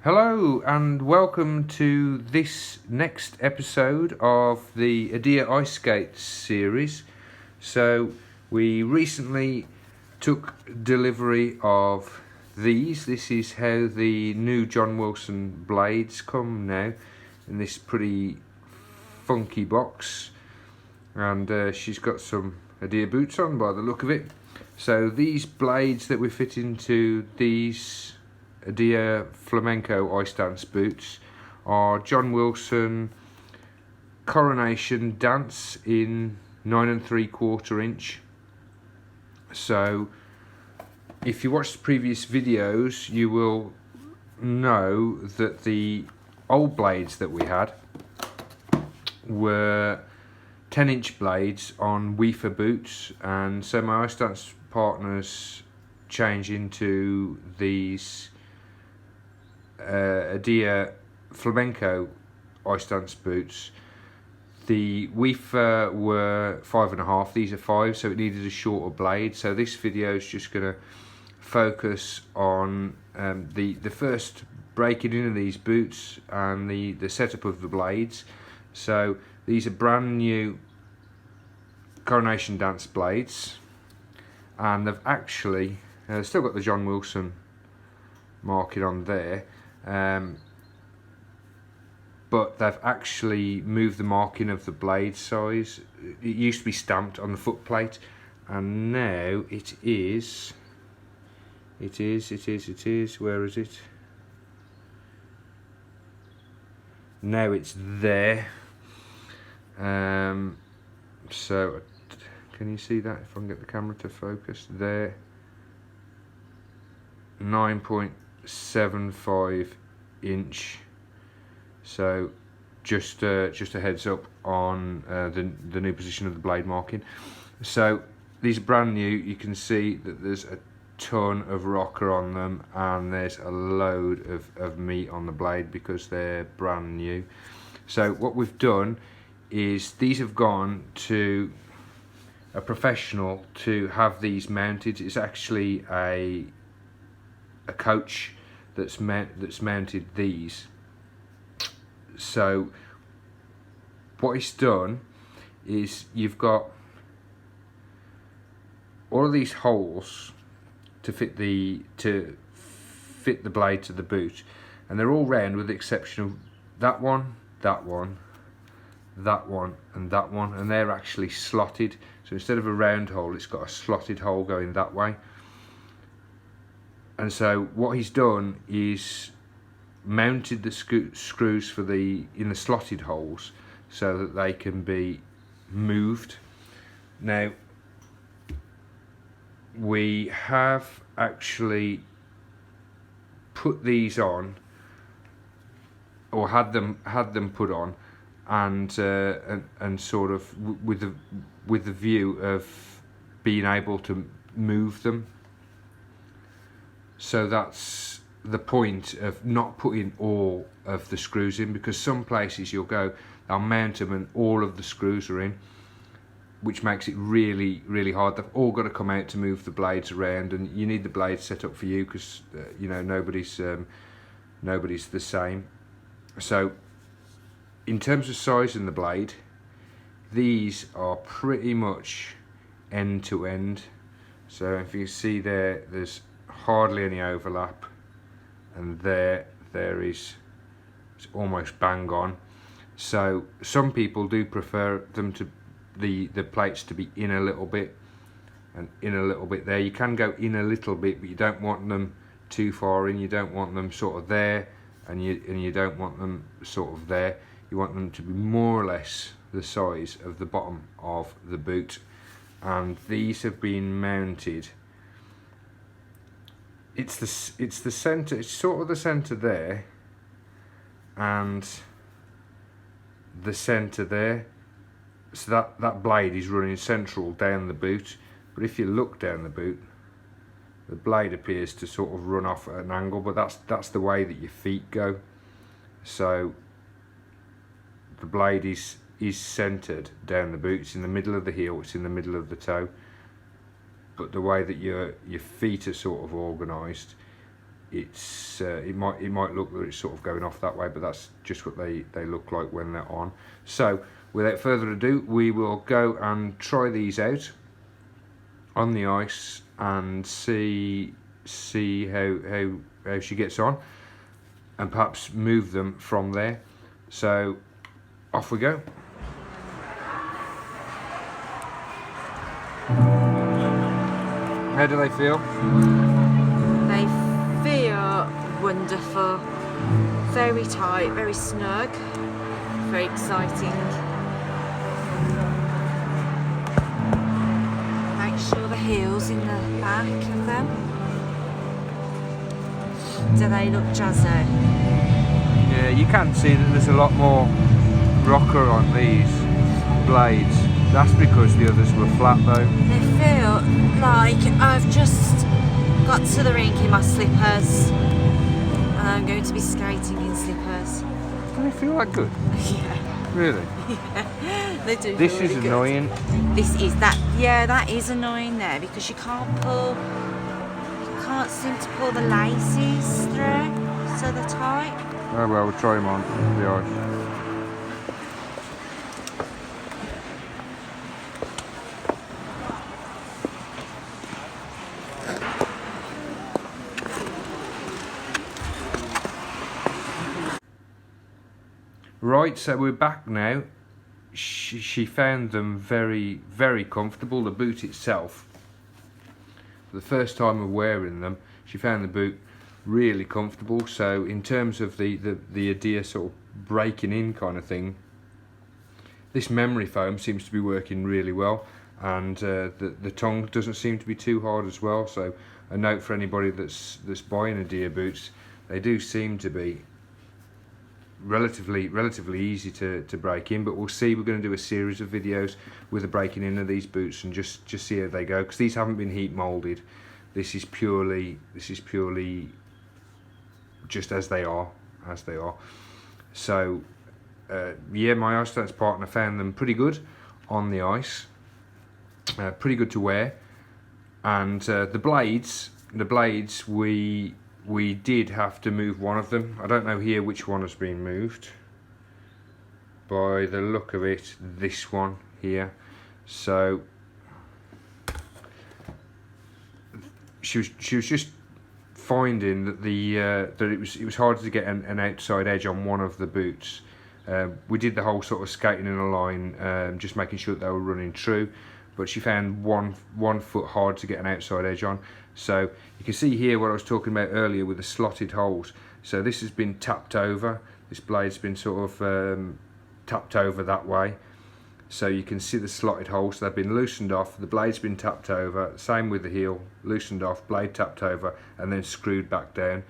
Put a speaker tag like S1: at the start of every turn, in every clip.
S1: Hello and welcome to this next episode of the Edea Ice Skates series. So we recently took delivery of these. This is how the new John Wilson blades come now in this pretty funky box, and she's got some Edea boots on by the look of it. So these blades that we fit into these Edea flamenco ice dance boots are John Wilson Coronation Dance in 9 3/4 inch. So if you watched the previous videos, you will know that the old blades that we had were 10-inch blades on Weaver boots, and so my ice dance partners changed into these Edea flamenco ice dance boots. The Weaver were 5.5, these are 5, so it needed a shorter blade. So this video is just going to focus on the first breaking in of these boots and the setup of the blades. So these are brand new Coronation Dance blades, and they've actually still got the John Wilson marking on there, but they've actually moved the marking of the blade size. It used to be stamped on the foot plate, and now it is, where is it? Now it's there. So can you see that if I can get the camera to focus there? 9.75 inch. So just a heads up on the new position of the blade marking. So these are brand new. You can see that there's a ton of rocker on them, and there's a load of meat on the blade because they're brand new. So what we've done is these have gone to a professional to have these mounted. It's actually a coach that's mounted these. So what he's done is you've got all of these holes to fit the blade to the boot, and they're all round with the exception of that one, that one, that one, and that one, and they're actually slotted. So instead of a round hole, it's got a slotted hole going that way. And so what he's done is mounted the screws for in the slotted holes so that they can be moved. Now we have actually put these on, or had them put on, and sort of with the view of being able to move them. So that's the point of not putting all of the screws in, because some places you'll go, they'll mount them and all of the screws are in, which makes it really hard. They've all got to come out to move the blades around, and you need the blades set up for you, because you know, nobody's the same. So in terms of sizing the blade, these are pretty much end to end. So if you can see there's hardly any overlap, and there is, it's almost bang on. So some people do prefer them to the plates to be in a little bit and in a little bit there. You can go in a little bit, but you don't want them too far in. You don't want them sort of there, and you don't want them sort of there. You want them to be more or less the size of the bottom of the boot. And these have been mounted. It's the center. It's sort of the center there, and the center there. So that blade is running central down the boot. But if you look down the boot, the blade appears to sort of run off at an angle. But that's the way that your feet go. So the blade is centered down the boot. It's in the middle of the heel. It's in the middle of the toe. But the way that your feet are sort of organised it's it might look that it's sort of going off that way, but that's just what they look like when they're on. So without further ado, we will go and try these out on the ice and see how she gets on, and perhaps move them from there. So off we go. How do they feel?
S2: They feel wonderful, very tight, very snug, very exciting. Make sure the heel's in the back of them. Do they look jazzy?
S1: Yeah, you can see that there's a lot more rocker on these blades. That's because the others were flat though.
S2: They feel like I've just got to the rink in my slippers and I'm going to be skating in slippers.
S1: Do they feel that good?
S2: Yeah.
S1: Really?
S2: Yeah, they do.
S1: This
S2: feel
S1: is
S2: really
S1: annoying.
S2: Good. This is that. Yeah, that is annoying there because you can't seem to pull the laces through, so they're tight.
S1: Oh well, we'll try them on the ice. Right, so we're back now. She found them very, very comfortable. The boot itself, for the first time of wearing them, she found the boot really comfortable. So in terms of the Edea sort of breaking in kind of thing, this memory foam seems to be working really well, and the tongue doesn't seem to be too hard as well. So a note for anybody that's buying Edea boots, they do seem to be relatively easy to break in, but we'll see. We're going to do a series of videos with the breaking in of these boots and just see how they go, because these haven't been heat molded. This is purely just as they are. So yeah, my ice dance partner found them pretty good on the ice, pretty good to wear. And the blades we did have to move one of them. I don't know here which one has been moved. By the look of it, this one here. So she was just finding that that it was hard to get an outside edge on one of the boots. We did the whole sort of skating in a line, just making sure that they were running true. But she found one foot hard to get an outside edge on. So you can see here what I was talking about earlier with the slotted holes. So this has been tapped over. This blade's been sort of tapped over that way. So you can see the slotted holes. They've been loosened off. The blade's been tapped over. Same with the heel, loosened off, blade tapped over, and then screwed back down.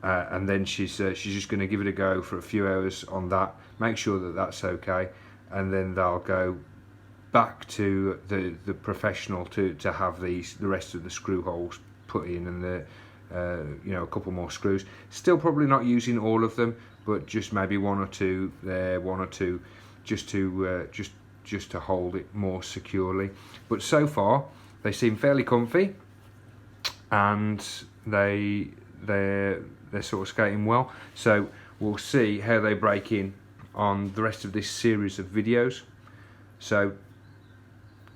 S1: And then she's just going to give it a go for a few hours on that. Make sure that that's okay, and then they'll go back to the professional to have the rest of the screw holes put in, and a couple more screws. Still probably not using all of them, but just maybe one or two there, one or two, just to hold it more securely. But so far they seem fairly comfy, and they're sort of skating well. So we'll see how they break in on the rest of this series of videos. So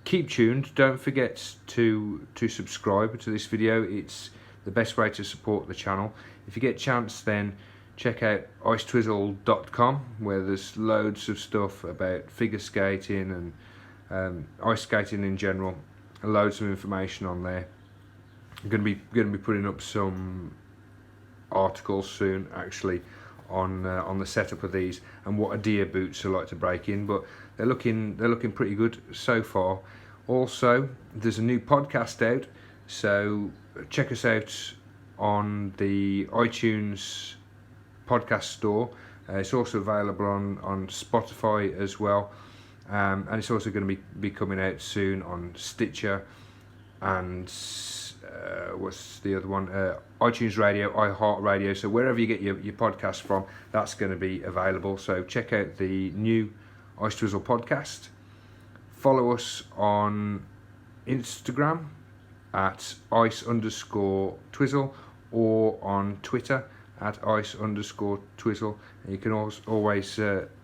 S1: keep tuned. Don't forget to subscribe to this video. It's the best way to support the channel. If you get a chance, then check out icetwizzle.com, where there's loads of stuff about figure skating and ice skating in general. Loads of information on there. I'm going to be putting up some articles soon, actually, on the setup of these and what Edea boots are like to break in. But they're looking pretty good so far. Also, there's a new podcast out, so check us out on the iTunes podcast store. It's also available on Spotify as well, and it's also going to be coming out soon on Stitcher and what's the other one? iTunes Radio, iHeartRadio. So wherever you get your podcast from, that's going to be available. So check out the new Ice Twizzle podcast. Follow us on Instagram at ice_twizzle, or on Twitter at ice_twizzle. And you can always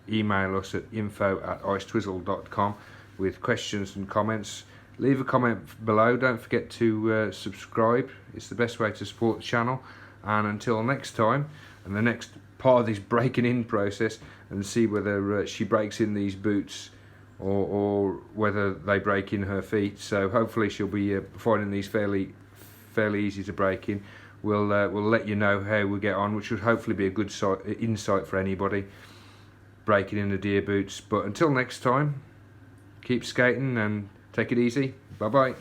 S1: email us at info@icetwizzle.com with questions and comments. Leave a comment below. Don't forget to subscribe. It's the best way to support the channel. And until next time, and the next part of this breaking in process, and see whether she breaks in these boots or whether they break in her feet. So hopefully she'll be finding these fairly easy to break in. We'll let you know how we get on, which would hopefully be a good insight for anybody breaking in Edea boots. But until next time, keep skating and take it easy. Bye bye.